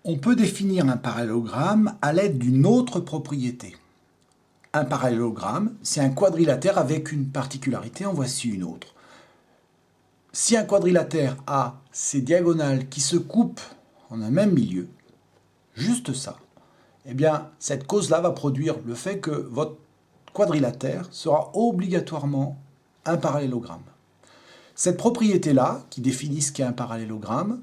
On peut définir un parallélogramme à l'aide d'une autre propriété. Un parallélogramme, c'est un quadrilatère avec une particularité, en voici une autre. Si un quadrilatère a ses diagonales qui se coupent en un même milieu, juste ça, eh bien cette cause-là va produire le fait que votre quadrilatère sera obligatoirement un parallélogramme. Cette propriété-là, qui définit ce qu'est un parallélogramme,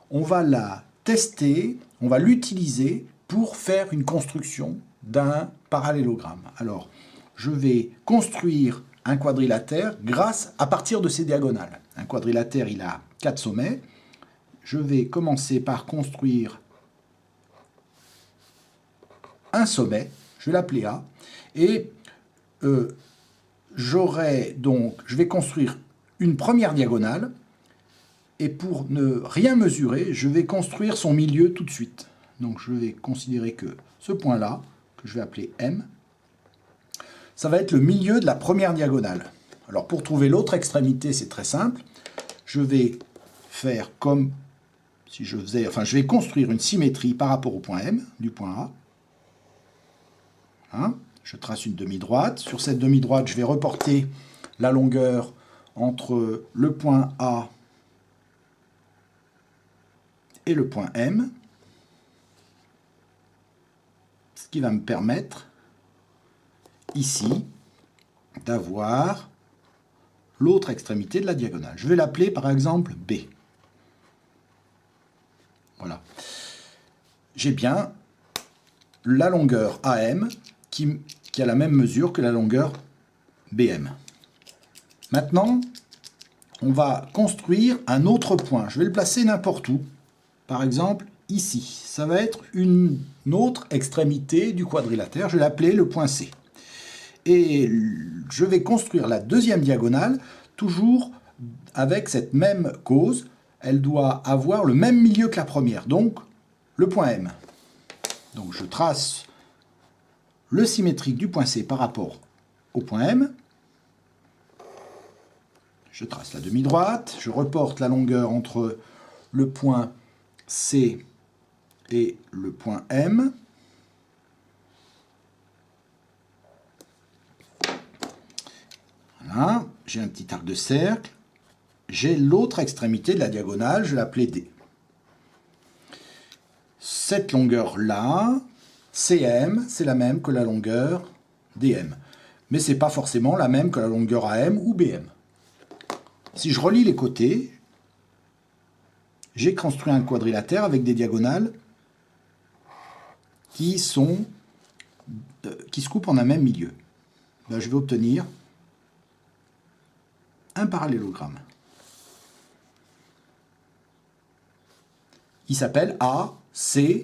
on va la tester, on va l'utiliser pour faire une construction d'un parallélogramme. Alors, je vais construire un quadrilatère à partir de ses diagonales. Un quadrilatère, il a 4 sommets. Je vais commencer par construire un sommet, je vais l'appeler A, et je vais construire une première diagonale, et pour ne rien mesurer, je vais construire son milieu tout de suite. Donc je vais considérer que ce point-là, que je vais appeler M, ça va être le milieu de la première diagonale. Alors pour trouver l'autre extrémité, c'est très simple. Je vais faire comme si je faisais... Enfin, je vais construire une symétrie par rapport au point M, du point A. Hein, je trace une demi-droite. Sur cette demi-droite, je vais reporter la longueur entre le point A et le point M, ce qui va me permettre ici d'avoir l'autre extrémité de la diagonale. Je vais l'appeler par exemple B. Voilà. J'ai bien la longueur AM qui a la même mesure que la longueur BM. Maintenant, on va construire un autre point. Je vais le placer n'importe où. Par exemple, ici. Ça va être une autre extrémité du quadrilatère. Je vais l'appeler le point C. Et je vais construire la deuxième diagonale, toujours avec cette même cause. Elle doit avoir le même milieu que la première, donc le point M. Donc je trace le symétrique du point C par rapport au point M. Je trace la demi-droite, je reporte la longueur entre le point C et le point M. Voilà, j'ai un petit arc de cercle. J'ai l'autre extrémité de la diagonale, je vais l'appeler D. Cette longueur-là, CM, c'est la même que la longueur DM. Mais ce n'est pas forcément la même que la longueur AM ou BM. Si je relie les côtés, j'ai construit un quadrilatère avec des diagonales qui se coupent en un même milieu. Ben, je vais obtenir un parallélogramme. Il s'appelle ACBD.